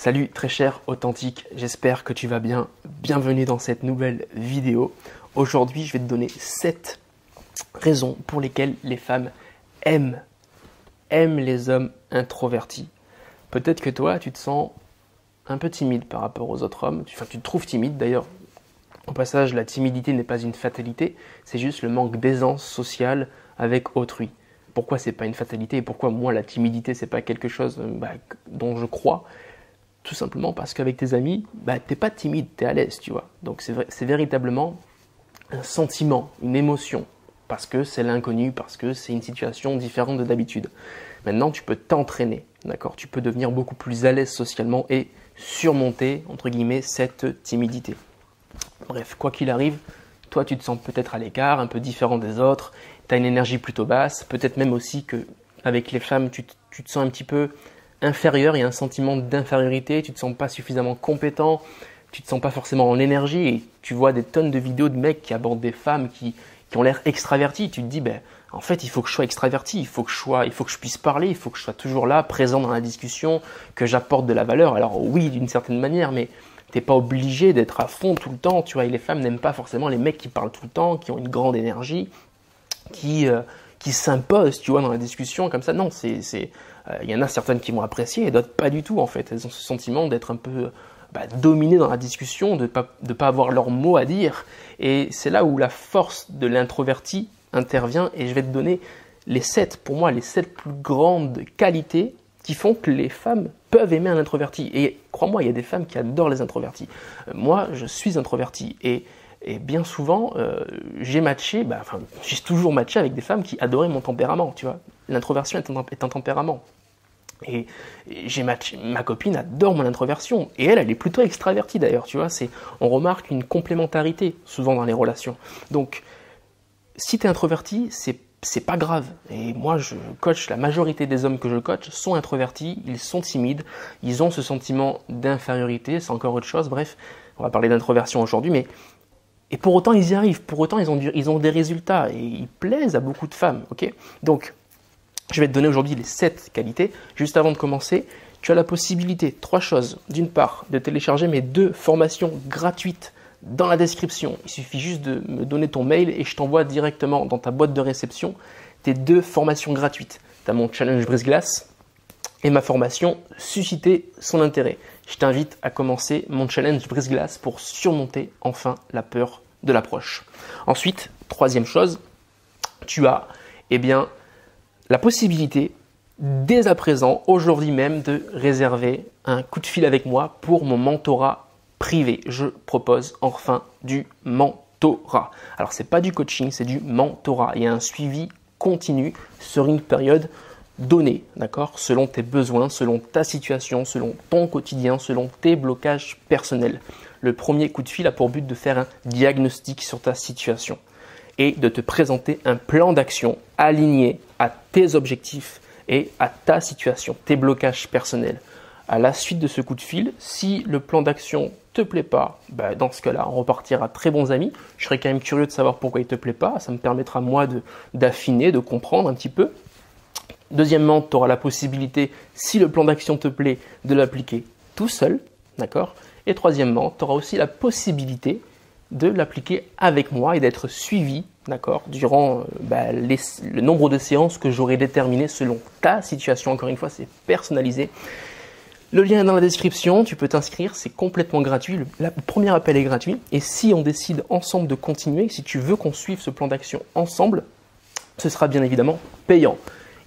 Salut très cher authentique, j'espère que tu vas bien. Bienvenue dans cette nouvelle vidéo. Aujourd'hui, je vais te donner 7 raisons pour lesquelles les femmes aiment les hommes introvertis. Peut-être que toi, tu te sens un peu timide par rapport aux autres hommes. Enfin, tu te trouves timide d'ailleurs. Au passage, la timidité n'est pas une fatalité, c'est juste le manque d'aisance sociale avec autrui. Pourquoi c'est pas une fatalité et pourquoi moi la timidité c'est pas quelque chose dont je crois? Tout simplement parce qu'avec tes amis, t'es pas timide, t'es à l'aise, tu vois. Donc c'est véritablement un sentiment, une émotion, parce que c'est l'inconnu, parce que c'est une situation différente de d'habitude. Maintenant, tu peux t'entraîner, d'accord? Tu peux devenir beaucoup plus à l'aise socialement et surmonter, entre guillemets, cette timidité. Bref, quoi qu'il arrive, toi tu te sens peut-être à l'écart, un peu différent des autres, tu as une énergie plutôt basse, peut-être même aussi qu'avec les femmes, tu te sens un petit peu inférieur, il y a un sentiment d'infériorité, tu ne te sens pas suffisamment compétent, tu ne te sens pas forcément en énergie et tu vois des tonnes de vidéos de mecs qui abordent des femmes qui ont l'air extravertis. Tu te dis, en fait, il faut que je sois extraverti, il faut que je puisse parler, il faut que je sois toujours là, présent dans la discussion, que j'apporte de la valeur. Alors oui, d'une certaine manière, mais t'es pas obligé d'être à fond tout le temps, tu vois. Et les femmes n'aiment pas forcément les mecs qui parlent tout le temps, qui ont une grande énergie, qui s'imposent, tu vois, dans la discussion comme ça. Non, il y en a certaines qui vont apprécier et d'autres pas du tout en fait. Elles ont ce sentiment d'être un peu dominées dans la discussion, de pas avoir leur mot à dire. Et c'est là où la force de l'introverti intervient. Et je vais te donner les 7 plus grandes qualités qui font que les femmes peuvent aimer un introverti. Et crois-moi, il y a des femmes qui adorent les introvertis. Moi, je suis introverti et bien souvent, j'ai toujours matché avec des femmes qui adoraient mon tempérament, tu vois. L'introversion est un tempérament. Et ma copine adore mon introversion. Et elle est plutôt extravertie d'ailleurs, tu vois. On remarque une complémentarité souvent dans les relations. Donc, si tu es introverti, c'est pas grave. Et moi, je coach, la majorité des hommes que je coach sont introvertis, ils sont timides, ils ont ce sentiment d'infériorité, c'est encore autre chose. Bref, on va parler d'introversion aujourd'hui, et pour autant, ils y arrivent. Pour autant, ils ont des résultats et ils plaisent à beaucoup de femmes. Ok ? Donc, je vais te donner aujourd'hui les 7 qualités. Juste avant de commencer, tu as la possibilité, 3 choses. D'une part, de télécharger mes 2 formations gratuites dans la description. Il suffit juste de me donner ton mail et je t'envoie directement dans ta boîte de réception tes 2 formations gratuites. Tu as mon challenge brise-glace et ma formation susciter son intérêt. Je t'invite à commencer mon challenge brise-glace pour surmonter enfin la peur de l'approche. Ensuite, 3e chose, tu as la possibilité dès à présent, aujourd'hui même, de réserver un coup de fil avec moi pour mon mentorat privé. Je propose enfin du mentorat. Alors, ce n'est pas du coaching, c'est du mentorat. Il y a un suivi continu sur une période donnée, d'accord, selon tes besoins, selon ta situation, selon ton quotidien, selon tes blocages personnels. Le premier coup de fil a pour but de faire un diagnostic sur ta situation et de te présenter un plan d'action aligné à tes objectifs et à ta situation, tes blocages personnels. À la suite de ce coup de fil, si le plan d'action te plaît pas, dans ce cas-là, on repartira très bons amis. Je serais quand même curieux de savoir pourquoi il te plaît pas. Ça me permettra moi d'affiner, de comprendre un petit peu. Deuxièmement, tu auras la possibilité, si le plan d'action te plaît, de l'appliquer tout seul, d'accord ? Et troisièmement, tu auras aussi la possibilité de l'appliquer avec moi et d'être suivi, d'accord, durant le nombre de séances que j'aurai déterminé selon ta situation. Encore une fois, c'est personnalisé. Le lien est dans la description, tu peux t'inscrire, c'est complètement gratuit. Le premier appel est gratuit. Et si on décide ensemble de continuer, si tu veux qu'on suive ce plan d'action ensemble, ce sera bien évidemment payant.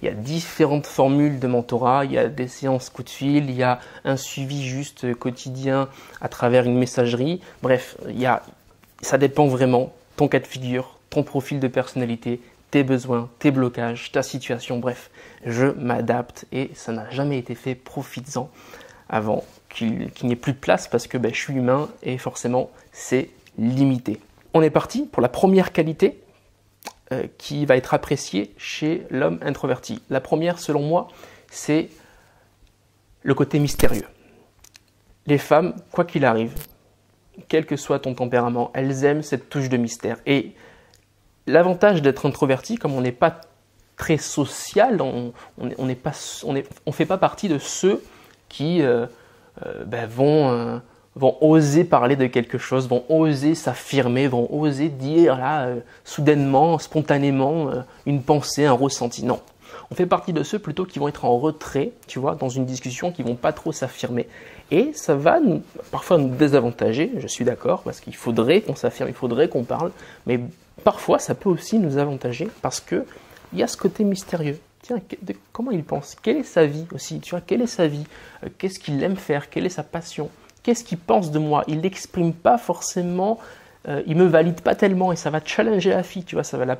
Il y a différentes formules de mentorat, il y a des séances coup de fil, il y a un suivi juste quotidien à travers une messagerie. Bref, ça dépend vraiment ton cas de figure, ton profil de personnalité, tes besoins, tes blocages, ta situation. Bref, je m'adapte et ça n'a jamais été fait. Profites-en avant qu'il n'y ait plus de place parce que je suis humain et forcément c'est limité. On est parti pour la première qualité qui va être appréciée chez l'homme introverti. La première, selon moi, c'est le côté mystérieux. Les femmes, quoi qu'il arrive, quel que soit ton tempérament, elles aiment cette touche de mystère. Et l'avantage d'être introverti, comme on n'est pas très social, on fait pas partie de ceux qui vont oser parler de quelque chose, vont oser s'affirmer, vont oser dire là, soudainement, spontanément, une pensée, un ressenti. Non. On fait partie de ceux plutôt qui vont être en retrait, tu vois, dans une discussion, qui vont pas trop s'affirmer. Et ça va parfois nous désavantager, je suis d'accord, parce qu'il faudrait qu'on s'affirme, il faudrait qu'on parle, mais parfois ça peut aussi nous avantager parce que il y a ce côté mystérieux. Tiens, comment il pense? Quelle est sa vie aussi? Tu vois, quelle est sa vie? Qu'est-ce qu'il aime faire? Quelle est sa passion? Qu'est-ce qu'il pense de moi? Il n'exprime pas forcément, il me valide pas tellement et ça va challenger la fille, tu vois, ça va la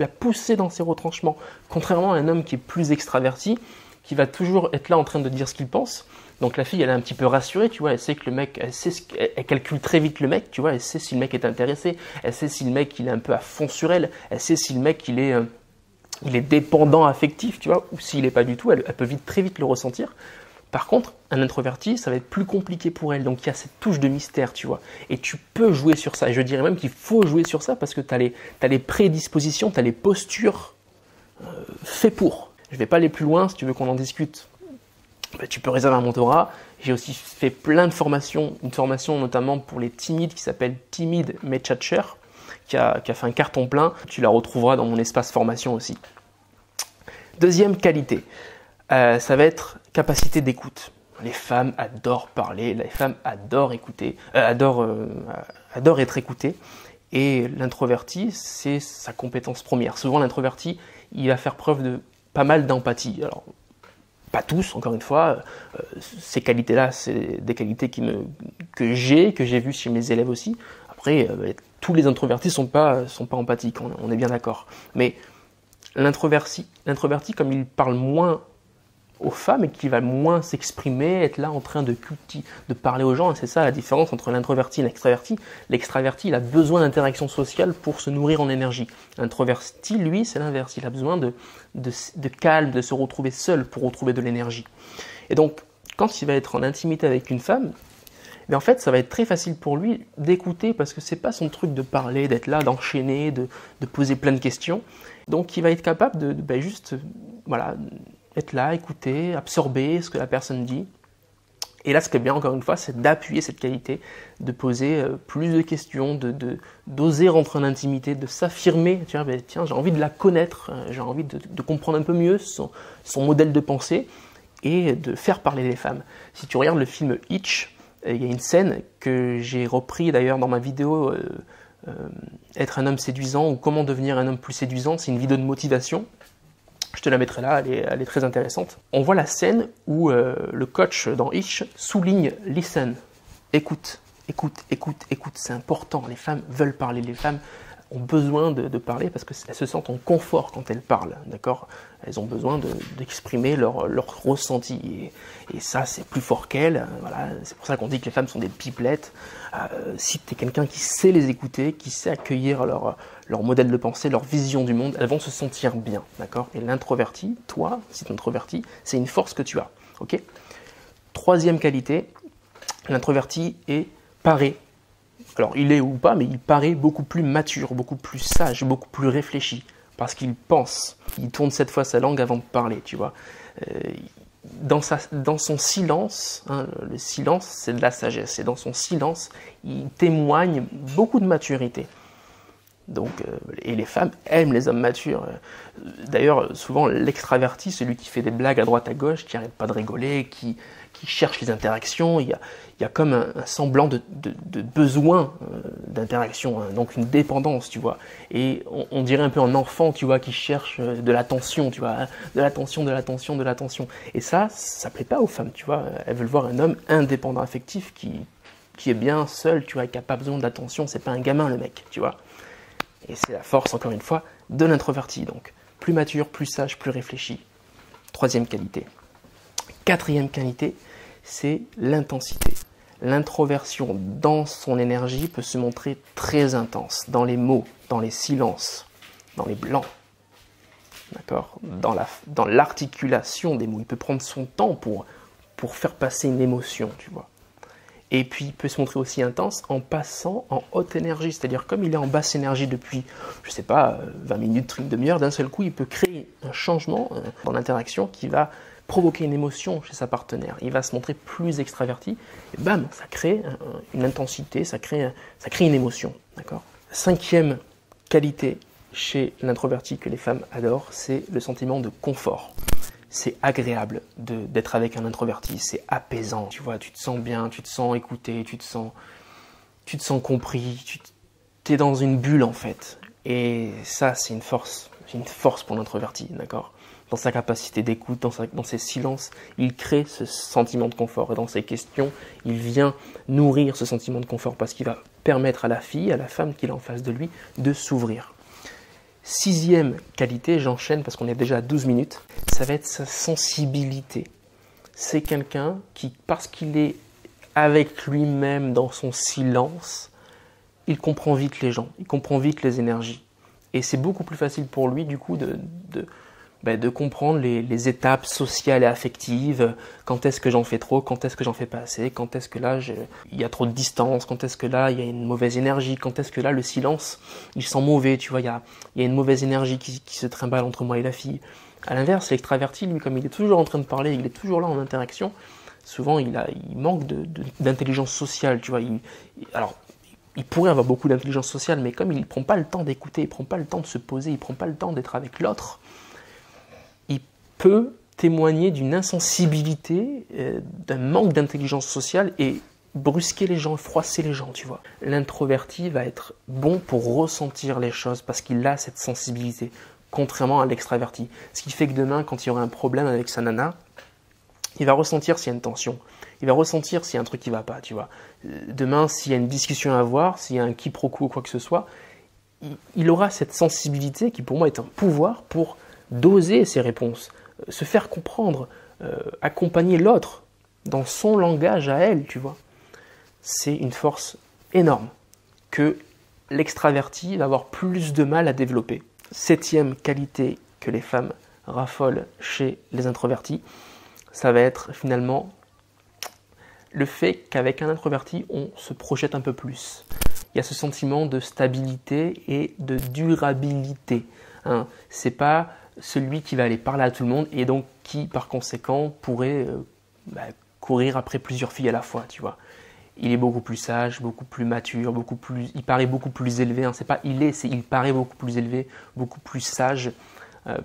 pousser dans ses retranchements. Contrairement à un homme qui est plus extraverti, qui va toujours être là en train de dire ce qu'il pense. Donc la fille, elle est un petit peu rassurée, tu vois, elle sait que le mec, elle calcule très vite le mec, tu vois, elle sait si le mec est intéressé, elle sait si le mec il est un peu à fond sur elle, elle sait si le mec il est dépendant affectif, tu vois, ou s'il n'est pas du tout, elle peut très vite le ressentir. Par contre, un introverti, ça va être plus compliqué pour elle, donc il y a cette touche de mystère, tu vois, et tu peux jouer sur ça, et je dirais même qu'il faut jouer sur ça parce que tu as les prédispositions, tu as les postures fait pour. Je ne vais pas aller plus loin, si tu veux qu'on en discute, tu peux réserver un mentorat. J'ai aussi fait plein de formations, une formation notamment pour les timides qui s'appelle Timide mais Tchatcher, qui a fait un carton plein. Tu la retrouveras dans mon espace formation aussi. Deuxième qualité, ça va être capacité d'écoute. Les femmes adorent parler, les femmes adorent écouter, adorent être écoutées. Et l'introverti, c'est sa compétence première. Souvent, l'introverti, il va faire preuve de pas mal d'empathie. Alors, pas tous, encore une fois. Ces qualités-là, c'est des qualités que j'ai vues chez mes élèves aussi. Après, tous les introvertis sont pas empathiques, on est bien d'accord. Mais l'introverti, comme il parle moins aux femmes et qui va moins s'exprimer, être là en train de parler aux gens, et c'est ça la différence entre l'introverti et l'extraverti. L'extraverti, il a besoin d'interaction sociale pour se nourrir en énergie. L'introverti, lui, c'est l'inverse, il a besoin de calme, de se retrouver seul pour retrouver de l'énergie. Et donc, quand il va être en intimité avec une femme, mais en fait, ça va être très facile pour lui d'écouter parce que c'est pas son truc de parler, d'être là, d'enchaîner, de poser plein de questions. Donc, il va être capable de juste, voilà, être là, écouter, absorber ce que la personne dit. Et là, ce qui est bien, encore une fois, c'est d'appuyer cette qualité, de poser plus de questions, d'oser rentrer en intimité, de s'affirmer. Tiens, j'ai envie de la connaître, j'ai envie de comprendre un peu mieux son modèle de pensée et de faire parler les femmes. Si tu regardes le film Hitch, il y a une scène que j'ai repris d'ailleurs dans ma vidéo Être un homme séduisant ou comment devenir un homme plus séduisant. C'est une vidéo de motivation. Je te la mettrai là, elle est très intéressante. On voit la scène où le coach dans Hitch souligne « listen », écoute, écoute, écoute, écoute, c'est important. Les femmes veulent parler, les femmes ont besoin de parler parce qu'elles se sentent en confort quand elles parlent, d'accord? Elles ont besoin d'exprimer leur ressenti et ça c'est plus fort qu'elles, voilà. C'est pour ça qu'on dit que les femmes sont des pipelettes. Si tu es quelqu'un qui sait les écouter, qui sait accueillir leur modèle de pensée, leur vision du monde, elles vont se sentir bien, d'accord? Et l'introverti, toi, si tu es introverti, c'est une force que tu as, ok? Troisième qualité, l'introverti est paré. Alors, il est ou pas, mais il paraît beaucoup plus mature, beaucoup plus sage, beaucoup plus réfléchi, parce qu'il pense. Il tourne 7 fois sa langue avant de parler, tu vois. Dans son silence, hein, le silence, c'est de la sagesse, et dans son silence, il témoigne beaucoup de maturité. Donc, et les femmes aiment les hommes matures. D'ailleurs, souvent, l'extraverti, celui qui fait des blagues à droite à gauche, qui n'arrête pas de rigoler, qui cherche les interactions, il y a comme un semblant de besoin d'interaction, hein, donc une dépendance, tu vois. Et on dirait un peu un enfant, tu vois, qui cherche de l'attention, tu vois, hein, de l'attention, de l'attention, de l'attention. Et ça plaît pas aux femmes, tu vois. Elles veulent voir un homme indépendant affectif qui est bien seul, tu vois, qui n'a pas besoin d'attention. C'est pas un gamin, le mec, tu vois. Et c'est la force, encore une fois, de l'introverti. Donc, plus mature, plus sage, plus réfléchi. Troisième qualité. Quatrième qualité, c'est l'intensité. L'introversion dans son énergie peut se montrer très intense, dans les mots, dans les silences, dans les blancs, d'accord, dans l'articulation des mots. Il peut prendre son temps pour faire passer une émotion, tu vois. Et puis, il peut se montrer aussi intense en passant en haute énergie. C'est-à-dire, comme il est en basse énergie depuis, je sais pas, 20 minutes, une demi-heure, d'un seul coup, il peut créer un changement dans l'interaction qui va provoquer une émotion chez sa partenaire. Il va se montrer plus extraverti. Et bam, ça crée une intensité, ça crée une émotion. D'accord ? 5e qualité chez l'introverti que les femmes adorent, c'est le sentiment de confort. C'est agréable d'être avec un introverti, c'est apaisant. Tu vois, tu te sens bien, tu te sens écouté, tu te sens compris, tu es dans une bulle en fait. Et ça, c'est une force pour l'introverti, d'accord ? Dans sa capacité d'écoute, dans ses silences, il crée ce sentiment de confort. Et dans ses questions, il vient nourrir ce sentiment de confort parce qu'il va permettre à la fille, à la femme qu'il a en face de lui, de s'ouvrir. 6e qualité, j'enchaîne parce qu'on est déjà à 12 minutes, ça va être sa sensibilité. C'est quelqu'un qui, parce qu'il est avec lui-même dans son silence, il comprend vite les gens, il comprend vite les énergies. Et c'est beaucoup plus facile pour lui, du coup, de comprendre les étapes sociales et affectives. Quand est-ce que j'en fais trop, quand est-ce que j'en fais pas assez, quand est-ce que là, il y a trop de distance, quand est-ce que là, il y a une mauvaise énergie, quand est-ce que là, le silence, il sent mauvais, tu vois, il y a une mauvaise énergie qui se trimballe entre moi et la fille. À l'inverse, l'extraverti, lui, comme il est toujours en train de parler, il est toujours là en interaction, souvent, il manque d'intelligence sociale, tu vois. Alors, il pourrait avoir beaucoup d'intelligence sociale, mais comme il ne prend pas le temps d'écouter, il ne prend pas le temps de se poser, il ne prend pas le temps d'être avec l'autre, il peut témoigner d'une insensibilité, d'un manque d'intelligence sociale et brusquer les gens, froisser les gens, tu vois. L'introverti va être bon pour ressentir les choses parce qu'il a cette sensibilité, contrairement à l'extraverti. Ce qui fait que demain, quand il y aura un problème avec sa nana, il va ressentir s'il y a une tension. Il va ressentir s'il y a un truc qui ne va pas, tu vois. Demain, s'il y a une discussion à avoir, s'il y a un quiproquo ou quoi que ce soit, il aura cette sensibilité qui pour moi est un pouvoir pour doser ses réponses, se faire comprendre, accompagner l'autre dans son langage à elle, tu vois. C'est une force énorme que l'extraverti va avoir plus de mal à développer. 7e qualité que les femmes raffolent chez les introvertis, ça va être finalement le fait qu'avec un introverti, on se projette un peu plus. Il y a ce sentiment de stabilité et de durabilité. Hein. C'est pas celui qui va aller parler à tout le monde et donc qui, par conséquent, pourrait courir après plusieurs filles à la fois, tu vois. Il est beaucoup plus sage, beaucoup plus mature, il paraît beaucoup plus élevé. Hein. C'est pas il paraît beaucoup plus élevé, beaucoup plus sage,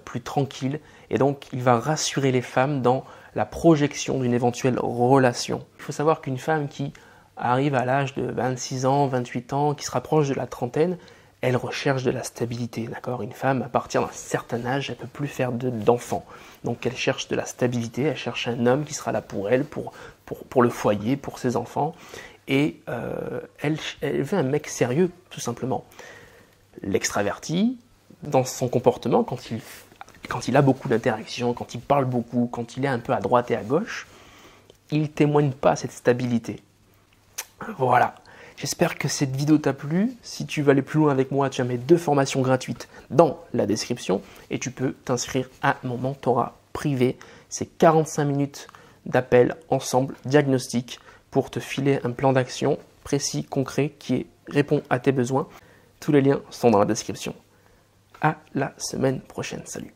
plus tranquille. Et donc, il va rassurer les femmes dans la projection d'une éventuelle relation. Il faut savoir qu'une femme qui arrive à l'âge de 26 ans, 28 ans, qui se rapproche de la trentaine, elle recherche de la stabilité, d'accord ? Une femme, à partir d'un certain âge, elle ne peut plus faire d'enfants. Donc elle cherche de la stabilité, elle cherche un homme qui sera là pour elle, pour le foyer, pour ses enfants. Et elle veut un mec sérieux, tout simplement. L'extraverti, dans son comportement, quand il a beaucoup d'interactions, quand il parle beaucoup, quand il est un peu à droite et à gauche, il ne témoigne pas cette stabilité. Voilà. J'espère que cette vidéo t'a plu. Si tu veux aller plus loin avec moi, tu as mes 2 formations gratuites dans la description et tu peux t'inscrire à mon mentorat privé. C'est 45 minutes d'appel ensemble, diagnostic, pour te filer un plan d'action précis, concret, qui répond à tes besoins. Tous les liens sont dans la description. À la semaine prochaine. Salut.